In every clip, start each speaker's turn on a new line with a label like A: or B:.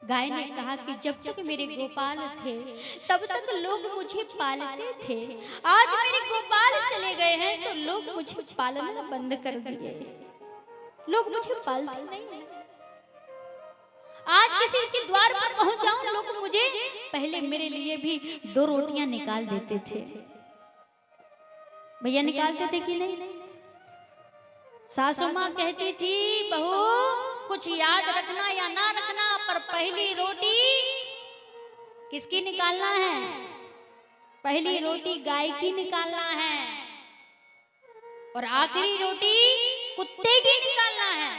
A: गाय ने कहा कि जब तक मेरे गोपाल थे तब तक लोग मुझे पालते थे, आज मेरे गोपाल चले गए हैं तो लोग मुझे पालना बंद कर दिए, लोग मुझे पालते नहीं। आज किसी के द्वार पर पहुंच जाऊं लोग मुझे, पहले मेरे लिए भी 2 रोटियां निकाल देते थे। भैया निकालते थे कि नहीं? सासू माँ कहती थी बहू कुछ याद रखना या ना रखना, पर पहली रोटी किसकी निकालना है? पहली रोटी गाय की निकालना है और आखिरी रोटी कुत्ते की निकालना है।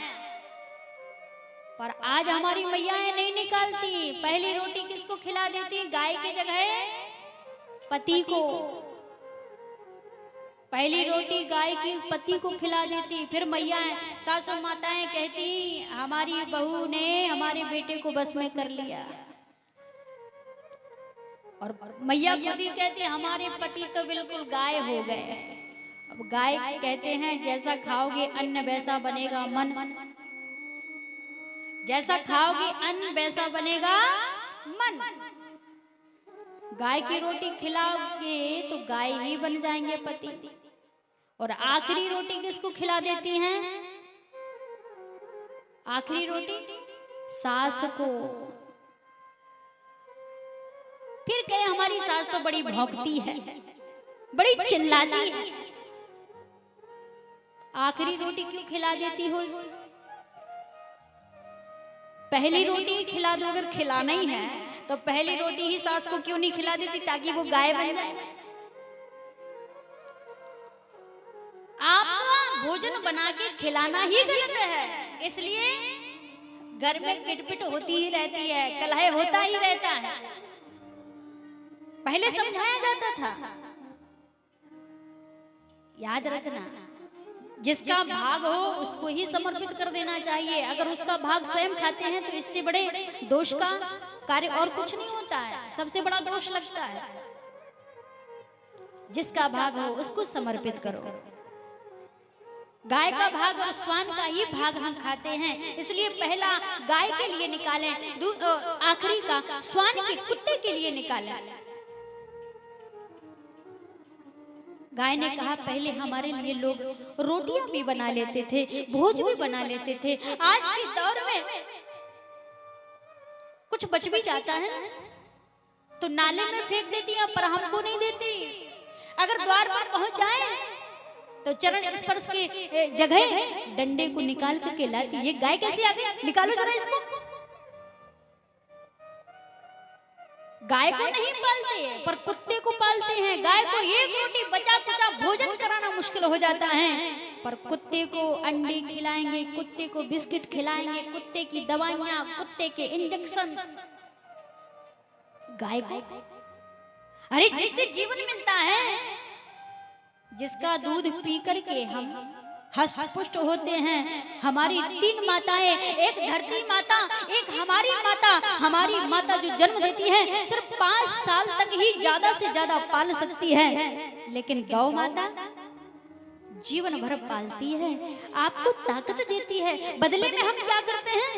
A: पर आज हमारी मैयाएं नहीं निकालती। पहली रोटी किसको खिला देती? गाय की जगह पति को। पहली रोटी गाय की पति को खिला देती। फिर मैयाएं सासू माताएं कहती हमारी बहू ने हमारे बेटे को बस में कर लिया, और मैया खुद ही कहती हमारे पति तो बिल्कुल गाय हो गए। अब गाय कहते हैं जैसा खाओगे अन्न वैसा बनेगा मन, जैसा खाओगे अन्न वैसा बनेगा मन। गाय की रोटी खिलाओगे तो गाय ही बन जाएंगे पति। और आखिरी रोटी किसको खिला देती हैं? आखिरी रोटी सास को। फिर कहे हमारी सास तो बड़ी भौंकती है, बड़ी चिल्लाती है। आखिरी रोटी क्यों खिला देती हो? पहली रोटी खिला दो। अगर खिलाना ही है तो पहली रोटी ही सास को क्यों नहीं खिला देती ताकि वो गाय बन जाए? आपको भोजन बना के खिलाना ही गलत है, इसलिए घर में किटपिट होती ही रहती है, कलह होता ही रहता है। पहले समझाया जाता था। याद रखना जिसका भाग हो उसको ही समर्पित कर देना चाहिए। अगर उसका भाग स्वयं खाते हैं तो इससे बड़े दोष का कार्य और कुछ नहीं होता है, सबसे बड़ा दोष लगता है। जिसका भाग हो उसको समर्पित करो। गाय का भाग और स्वान का ही भाग हम खाते हैं, इसलिए पहला गाय के लिए निकालें, आखिरी का स्वान के कुत्ते के लिए निकालें। गाय ने कहा पहले हमारे लिए लोग रोटियां भी बना लेते थे, भोज भी बना लेते थे। आज के दौर में कुछ बच भी जाता है तो नाले में फेंक देती है, पर हमको नहीं देती। अगर द्वार पर पहुंच जाए तो चरण स्पर्श के जगह डंडे को निकाल करके लाती। ये गाय कैसे आ गई? निकालो जरा इसको। गाय को नहीं पालते पर कुत्ते को पालते हैं। गाय को एक रोटी बचा कुचा भोजन कराना मुश्किल हो जाता है, पर कुत्ते को अंडे खिलाएंगे, कुत्ते को बिस्किट खिलाएंगे, कुत्ते की दवाइयां, कुत्ते के इंजेक्शन। गाय को अरे जिससे जीवन मिलता है, जिसका दूध पी करके हम हष्ट पुष्ट होते हैं। हमारी 3 माताएं, एक धरती माता, एक हमारी माता। हमारी माता जो जन्म देती है सिर्फ 5 साल तक ही ज्यादा से ज्यादा पाल सकती है, लेकिन गौ माता जीवन भर पालती है, आपको ताकत देती है। बदले में हम क्या करते हैं?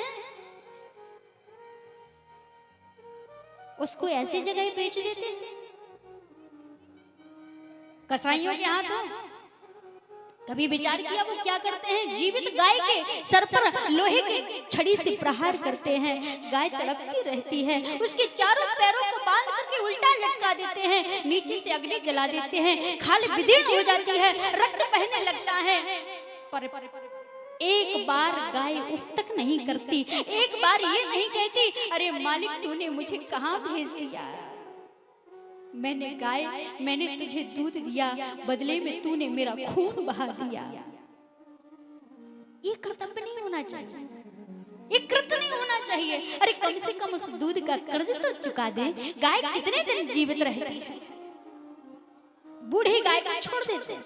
A: उसको ऐसी जगह बेच देते हैं। कसाईयों के हाथों कभी विचार किया वो क्या करते हैं? जीवित गाय के सर पर लोहे की छड़ी से प्रहार करते हैं। गाय तड़पती रहती है, उसके चारों पैरों को बांध करके उल्टा लटका देते हैं, नीचे से अग्नि जला देते हैं, खाल विदीर्ण हो जाती है, रक्त बहने लगता है। पर एक बार गाय उफ तक नहीं करती, एक बार ये नहीं कहती अरे मालिक तूने मुझे कहां भेज दिया। मैंने तुझे दूध दिया, बदले में तूने मेरा खून बहा दिया। ये कर्तव्य नहीं होना चाहिए, ये कृत्य नहीं होना चाहिए। अरे कम से कम उस दूध का कर्ज तो चुका दे। गाय कितने दिन जीवित रहती है? बूढ़ी गाय को छोड़ देते।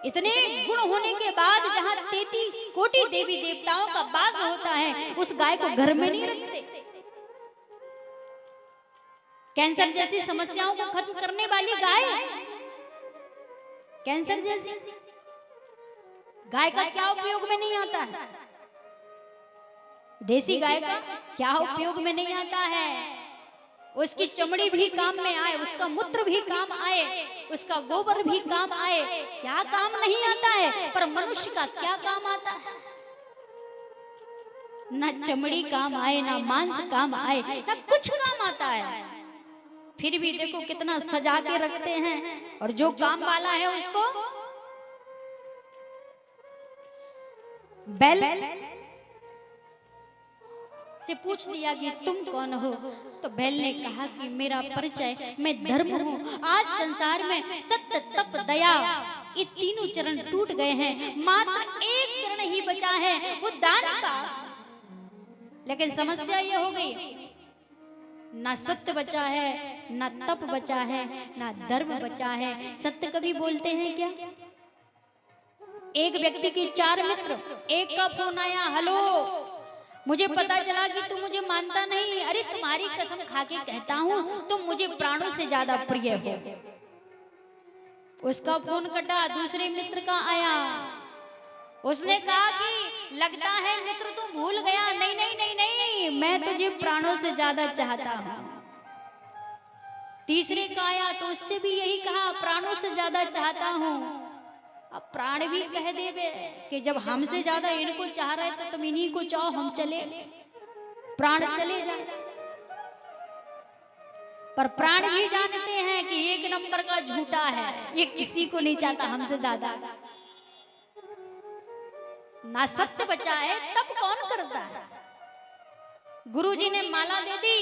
A: इतने गुण होने के बाद जहां 33 कोटि देवी देवताओं का वास होता है, उस गाय को घर में नहीं रखते। कैंसर जैसी समस्याओं को खत्म करने वाली गाय, कैंसर जैसी गाय का क्या उपयोग में नहीं आता है? देसी गाय का क्या उपयोग में नहीं आता है? उसकी चमड़ी भी काम में आए, उसका मूत्र भी काम आए, उसका गोबर भी काम आए, क्या काम नहीं आता है? पर मनुष्य का क्या काम आता है? ना चमड़ी काम आए, ना मांस काम आए, ना कुछ काम आता है। फिर भी देखो कितना सजा के रखते हैं, और जो काम वाला है उसको बैल से पूछ दिया कि तुम कौन हो? तो बैल ने कहा कि मेरा परिचय मैं धर्म हूँ। आज संसार में सत्य, तप, दया ये तीनों चरण टूट गए हैं, मात्र एक चरण ही बचा है, वो दान का। लेकिन समस्या ये हो गई, ना सत्य बचा है, ना तप बचा है, ना धर्म बचा है। सत्य कभी बोलते हैं क्या? एक व्यक्ति के 4 मित्र, एक का फोन आया, हेलो मुझे पता चला कि तू मुझे मानता नहीं, अरे तुम्हारी कसम खा के कहता हूँ तुम मुझे प्राणों से ज्यादा प्रिय हो। उसका फोन कटा, दूसरे मित्र का आया, उसने कहा कि लगता है मित्र तुम भूल गया, नहीं नहीं नहीं नहीं, मैं तुझे प्राणों से ज्यादा चाहता हूँ। तीसरे का आया तो उससे भी यही कहा, प्राणों से ज्यादा चाहता हूँ। अब प्राण भी कह देवे कि जब हमसे ज्यादा इनको चाह रहे तो तुम इन्हीं को चाहो, हम चले, प्राण चले जाए। पर प्राण भी जानते हैं कि एक नंबर का झूठा है, ये किसी को नहीं चाहता हमसे ज्यादा। ना सत्य बचा है तब कौन करता है? गुरुजी ने माला दे दी,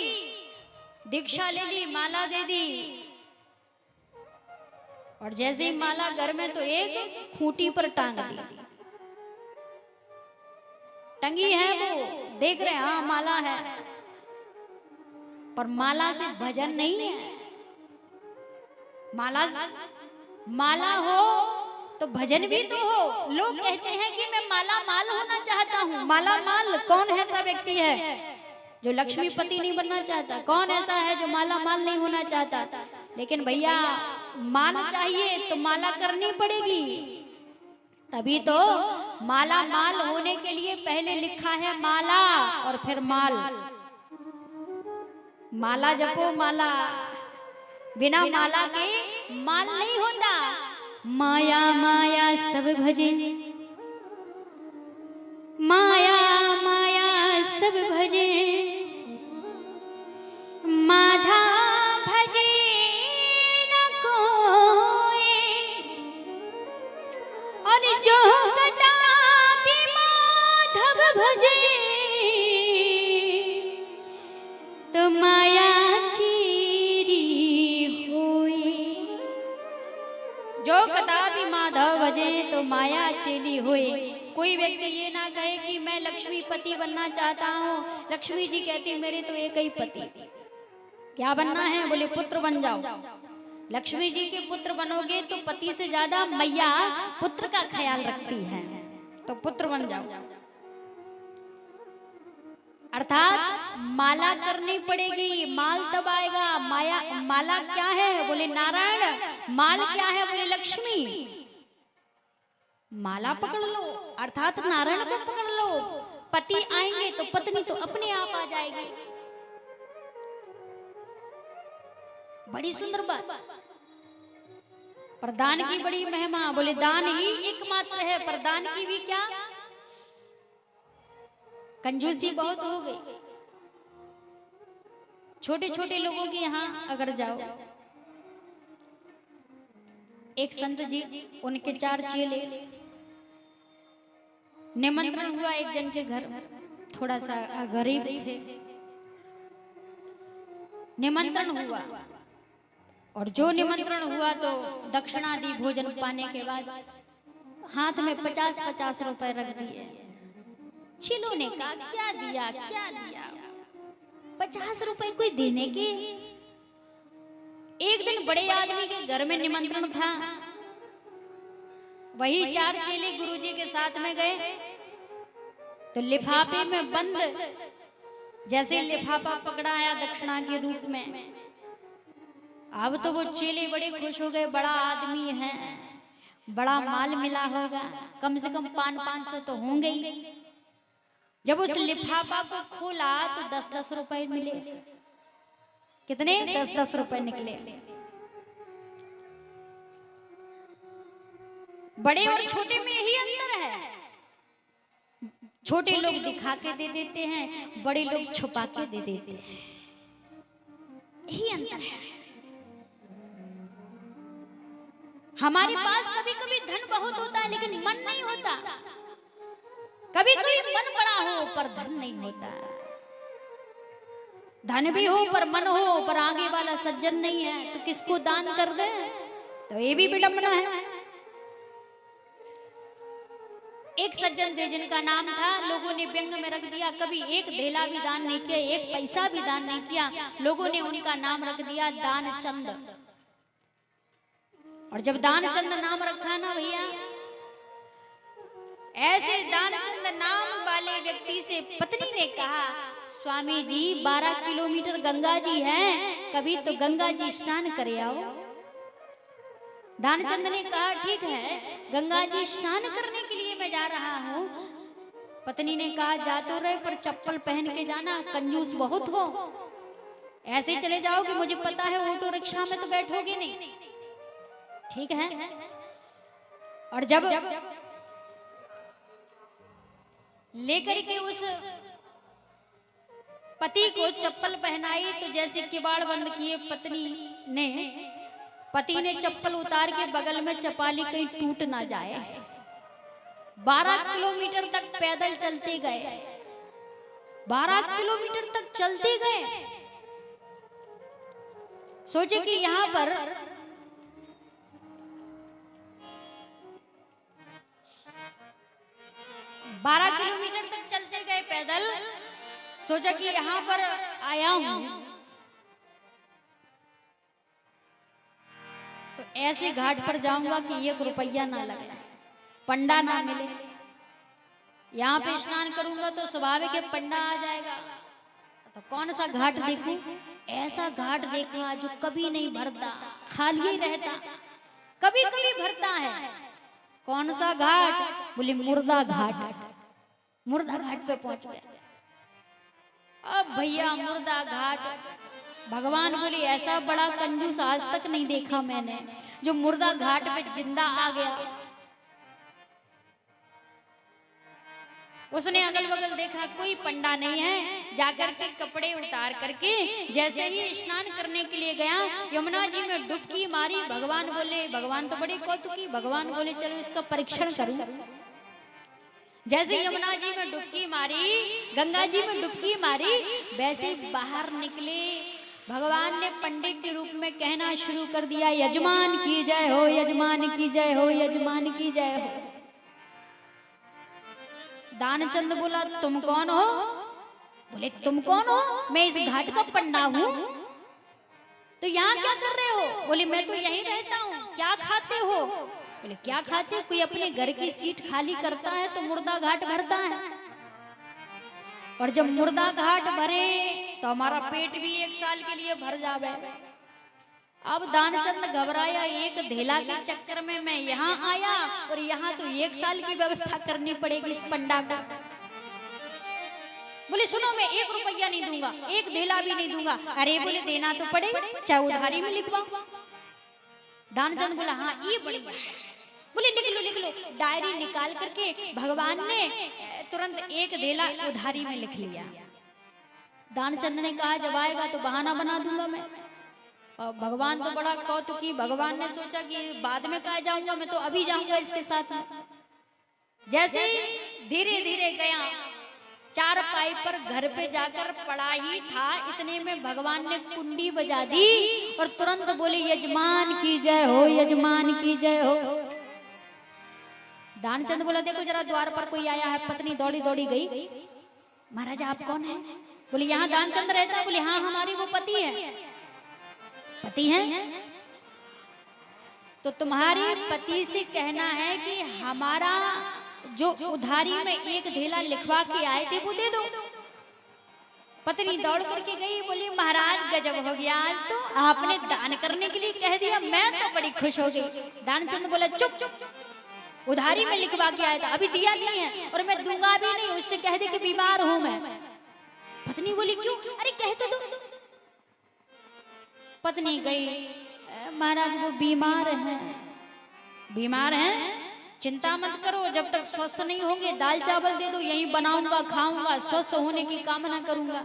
A: दीक्षा ले ली, माला दे दी, और जैसे ही माला घर में तो एक खूंटी पर टांग दी। टंगी है वो, देख रहे हैं हाँ माला है, पर माला से भजन नहीं है। माला हो तो भजन भी तो हो। लोग कहते हैं कि मैं माला माल होना चाहता हूँ। माला माल कौन ऐसा व्यक्ति है जो लक्ष्मीपति नहीं बनना चाहता? कौन ऐसा है जो माला माल नहीं होना चाहता? लेकिन भैया माल चाहिए तो माला करनी पड़ेगी, तभी तो। माला माल होने के लिए पहले लिखा है माला और फिर माल। माला जपो माला, बिना माला के माल नहीं होता। माया माया सब भजे, माया माया सब भजे, माधा भजे न कोई, और जो कदापि माधव भजे तो माया चेरी होई। जो कदापि माधव भजे तो माया चेरी होए। कोई व्यक्ति ये ना कहे कि मैं लक्ष्मीपति बनना चाहता हूँ। लक्ष्मी जी कहती मेरे तो एक ही पति। क्या बनना है? बोले पुत्र बन जाओ। लक्ष्मी जी के पुत्र बनोगे तो पति से ज्यादा मैया पुत्र का ख्याल रखती है, तो पुत्र बन जाओ। अर्थात माला करनी पड़ेगी, माल तब आएगा। माला क्या है? बोले नारायण। माल क्या है? बोले लक्ष्मी। माला पकड़ लो, अर्थात नारायण को पकड़ लो। पति आएंगे तो पत्नी तो अपने आप आ जाएगी। बड़ी सुंदर बात। पर दान की बड़ी महिमा। बोले दान ही एकमात्र है, पर दान की भी क्या कंजूसी बहुत हो गई। छोटे छोटे लोगों के यहाँ अगर जाओ, एक संत जी, उनके 4 चेले, निमंत्रण हुआ एक जन के घर, थोड़ा सा गरीब थे, निमंत्रण हुआ। और जो निमंत्रण हुआ तो दक्षिणा दी। भोजन पाने के बाद हाथ में 50-50 रुपए रख दिए। चेलों ने कहा क्या दिया क्या दिया, 50 रुपए कोई देने के? एक दिन बड़े आदमी के घर में निमंत्रण था, वही 4 चेले गुरुजी के साथ में गए तो लिफाफे में बंद, जैसे लिफाफा पकड़ा आया दक्षिणा के रूप में। अब तो वो चेले बड़े खुश हो गए, बड़ा आदमी है, बड़ा माल मिला होगा, कम से कम 500-500 तो होंगे ही। जब उस लिफाफा को खोला तो 10-10 रुपए मिले। कितने? 10-10 रुपए निकले। बड़े और छोटे में यही अंतर है। छोटे लोग दिखा के दे देते हैं, बड़े लोग छुपा के दे देते हैं, यही अंतर है। हमारे पास कभी कभी धन बहुत होता है लेकिन मन नहीं होता, कभी कभी मन बड़ा हो पर धन नहीं होता। धन भी हो पर मन हो पर आगे वाला सज्जन नहीं है तो किसको दान कर दे, तो ये भी विडंबना है। एक सज्जन थे जिनका नाम था, लोगों ने व्यंग में रख दिया, कभी एक धेला भी दान नहीं किया, एक पैसा भी दान नहीं किया, लोगों ने उनका नाम रख दिया दानचंद। और जब दानचंद नाम रखा ना भैया, ऐसे दानचंद नाम वाले व्यक्ति से पत्नी ने कहा, स्वामी जी 12 किलोमीटर गंगा जी है, कभी तो गंगा जी स्नान करे आओ। दानचंद ने कहा ठीक है, गंगा जी स्नान करने के लिए मैं जा रहा हूँ। पत्नी ने कहा जा तो रहे पर चप्पल पहन के जाना, कंजूस बहुत हो, ऐसे चले जाओगे, मुझे पता है ऑटो रिक्शा में तो बैठोगे नहीं। ठीक है। और जब लेकर के उस पति को चप्पल पहनाई तो जैसे किवाड़ बंद किए पति ने चप्पल उतार के बगल में चपा ली, कहीं टूट ना जाए। 12 किलोमीटर तक पैदल चलते गए, 12 किलोमीटर तक चलते गए। सोचे कि यहां पर बारह किलोमीटर तक चलते गए पैदल, सोचा कि यहां पर आया हूं तो ऐसे घाट पर जाऊंगा कि 1 रुपया ना लगे, पंडा ना मिले। यहाँ पे स्नान करूंगा तो स्वाभाविक है पंडा आ जाएगा, तो कौन सा घाट देखूं? ऐसा घाट देखा जो कभी नहीं भरता, खाली रहता, कभी कभी भरता है। कौन सा घाट? बोले मुर्दा घाट। मुर्दा घाट पे पहुंच गए। अब भैया मुर्दा घाट, भगवान बोले ऐसा बड़ा कंजूस आज तक नहीं देखा मैंने, जो मुर्दा घाट पे जिंदा आ गया। उसने अगल बगल देखा कोई पंडा नहीं है, जाकर के कपड़े उतार करके जैसे ही स्नान करने के लिए गया, यमुना जी में डुबकी मारी। भगवान बोले, भगवान तो बड़े कौतुकी, भगवान बोले चलो इसका परीक्षण करूं। जैसे यमुना जी में डुबकी मारी, गंगा जी में डुबकी मारी, वैसे बाहर निकले। भगवान ने पंडित के रूप में कहना शुरू कर दिया, यजमान की जय हो, यजमान की जय हो, यजमान की जय हो। दानचंद बोला तुम कौन हो? बोले तुम कौन हो? मैं इस घाट का पंडा हूँ। तो यहाँ क्या कर रहे हो? बोले मैं तो यहीं रहता हूँ। क्या खाते हो? बोले क्या खाते? कोई अपने घर की सीट खाली करता है तो मुर्दा घाट भरता है, और जब मुर्दा घाट भरे तो हमारा पेट भी 1 साल के लिए भर जावे। अब दानचंद घबराया, एक धेला के चक्कर में मैं यहाँ आया और यहाँ तो 1 साल की व्यवस्था करनी पड़ेगी इस पंडा को। बोले सुनो मैं 1 रुपया नहीं दूंगा, 1 धेला भी नहीं दूंगा। अरे बोले देना तो पड़ेगा, चाहे उधारी में लिखवाओ। दानचंद बोला हाँ ये बढ़िया है। बोले लिख लो। डायरी निकाल करके भगवान ने तुरंत 1 धेला उधारी में लिख लिया। दानचंद ने कहा जब आएगा तो बहाना बना दूंगा मैं। और भगवान तो बड़ा कौतुकी, भगवान ने सोचा कि बाद में कहा जाऊंगा, मैं तो अभी जाऊंगा इसके साथ में। जैसे धीरे धीरे गया, 4 पाई पर घर पे जाकर पड़ा ही था, इतने में भगवान ने कुंडी बजा दी और तुरंत बोले यजमान की जय हो, यजमान की जय हो। दानचंद बोला देखो जरा द्वार पर कोई आया है। पत्नी दौड़ी दौड़ी गई, महाराज आप कौन है? बोले यहाँ दानचंद रहता है। बोले हाँ हमारी वो पति है। पति है तो तुम्हारी पति से कहना है कि हमारा जो उधारी में 1 धेला लिखवा के आए थे वो दे दो। पत्नी दौड़ करके गई, बोली महाराज गजब हो गया, आज तो आपने दान करने के लिए कह दिया, मैं तो बड़ी खुश हो गई। दानचंद बोला चुप चुप, उधारी में लिखवा के आया था, अभी दिया नहीं है और मैं दूंगा भी नहीं, उससे कह दे कि बीमार हूं मैं। पत्नी बोली क्यों? अरे कह तो दो। पत्नी गई, महाराज वो बीमार हैं, बीमार हैं, चिंता मत करो, जब तक स्वस्थ नहीं होंगे दाल चावल दे दो, यहीं बनाऊंगा खाऊंगा, स्वस्थ होने की कामना करूंगा।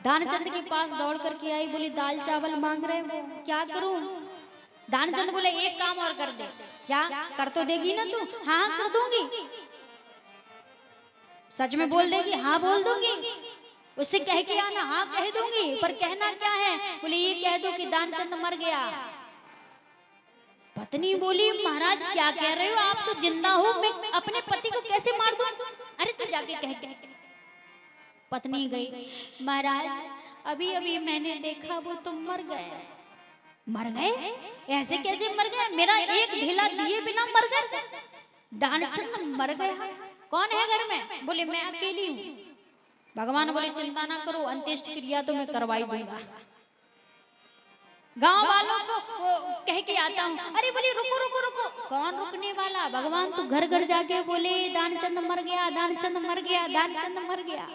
A: दानचंद के पास दौड़ करके आई, बोली दाल चावल मांग रहे हो, क्या करूं? दानचंद बोले एक काम और कर दे। क्या कर? तो देगी ना तू? हाँ कर दूंगी। सच में बोल देगी? हाँ बोल दूंगी। उससे कह के आना। हाँ कह दूंगी, पर कहना क्या है? बोले ये कह दो कि दानचंद मर गया। पत्नी बोली महाराज क्या कह रहे हो, आप तो जिंदा हो, मैं अपने पति को कैसे मार दूं? अरे तू जाके कह। पत्नी गई, महाराज अभी अभी मैंने देखा वो तो मर गए। मर गए? ऐसे कैसे मर गए? मेरा एक ढेला दिए बिना मर गए? दानचंद मर गया? कौन है घर में? बोले मैं अकेली हूँ। भगवान बोले चिंता ना करो, अंत्येष्टि क्रिया तो मैं करवाई दूंगा, गांव वालों को कह के आता हूँ। अरे बोले रुको रुको रुको, कौन रुकने वाला? भगवान तो घर घर जाके बोले दानचंद मर गया, दानचंद मर गया, दानचंद मर गया।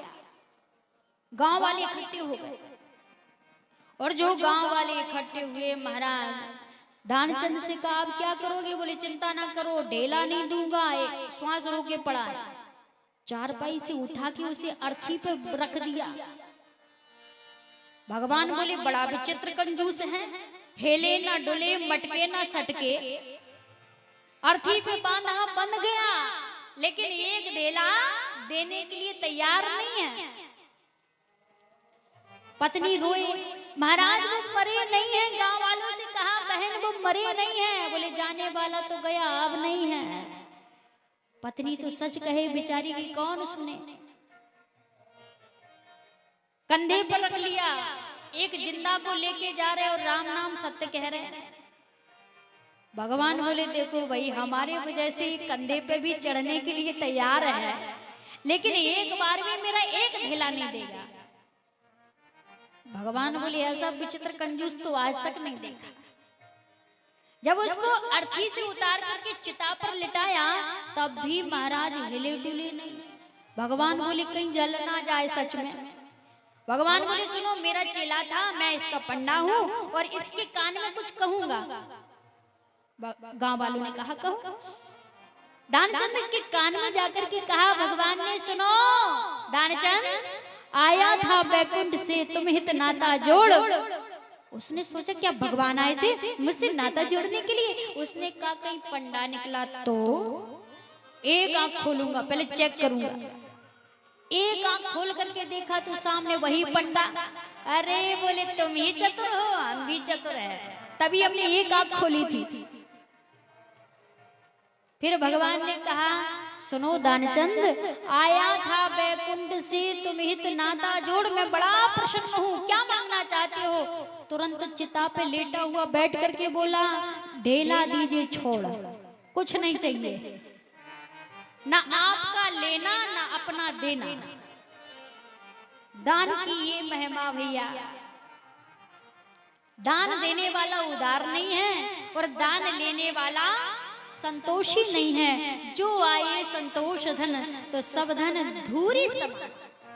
A: गांव वाले इकट्ठे हो गए, और जो गांव वाले इकट्ठे हुए, महाराज दानचंद से कहा आप क्या करोगे? बोले चिंता ना करो, ढेला नहीं दूंगा। एक श्वास रोके पड़ा, चारपाई से उठा के उसे अर्थी पे रख दिया। भगवान बोले बड़ा विचित्र कंजूस है, हिले ना डुले, मटके ना सटके, अर्थी पे बांधा बंध गया, लेकिन एक ढेला देने के लिए तैयार नहीं है। पत्नी रोए, महाराज वो मरे नहीं है। गांव वालों से कहा बहन वो मरे नहीं है। बोले जाने वाला तो गया, अब नहीं है। पत्नी तो सच कहे बेचारी की कौन सुने। कंधे पर रख लिया, एक जिंदा को लेके जा रहे और राम नाम सत्य कह रहे। भगवान बोले देखो भाई, हमारे वजह से कंधे पे भी चढ़ने के लिए तैयार है, लेकिन एक बार भी मेरा एक ढेला नहीं देगा। भगवान बोले ऐसा विचित्र कंजूस तो आज तक नहीं देखा। जब उसको अर्थी से उतार करके चिता पर लिटाया, तब भी महाराज हिले डुले नहीं। भगवान बोले कहीं जल ना जाए सच में। भगवान बोले सुनो, मेरा चेला था, मैं इसका पंडा हूँ और इसके कान में कुछ कहूंगा। गांव वालों ने कहा कहो। दानचंद के कान में जाकर के कहा भगवान ने, सुनो दानचंद, आया था बैकुंठ से तुम हित नाता जोड़। उसने सोचा क्या भगवान आए थे मुझसे नाता जोड़ने के लिए? उसने कहा कहीं पंडा निकला तो एक आंख खोलूंगा, पहले चेक करूंगा। एक आंख खोल करके देखा तो सामने वही पंडा। अरे बोले तुम ही चतुर हो, हम भी चतुर है, तभी हमने एक आंख खोली थी। फिर भगवान ने कहा सुनो दानचंद, आया था बैकुंठ से तुम हित नाता जोड़, मैं बड़ा प्रसन्न हूँ, क्या मांगना चाहते हो? तुरंत चिता पे लेटा हुआ बैठ करके बोला ढेला दीजिए छोड़, कुछ नहीं चाहिए, ना आपका लेना ना अपना देना। दान की ये महिमा भैया, दान देने वाला उदार नहीं है और दान लेने वाला संतोषी नहीं है। जो आए संतोष धन, तो सब धन धूरी सब।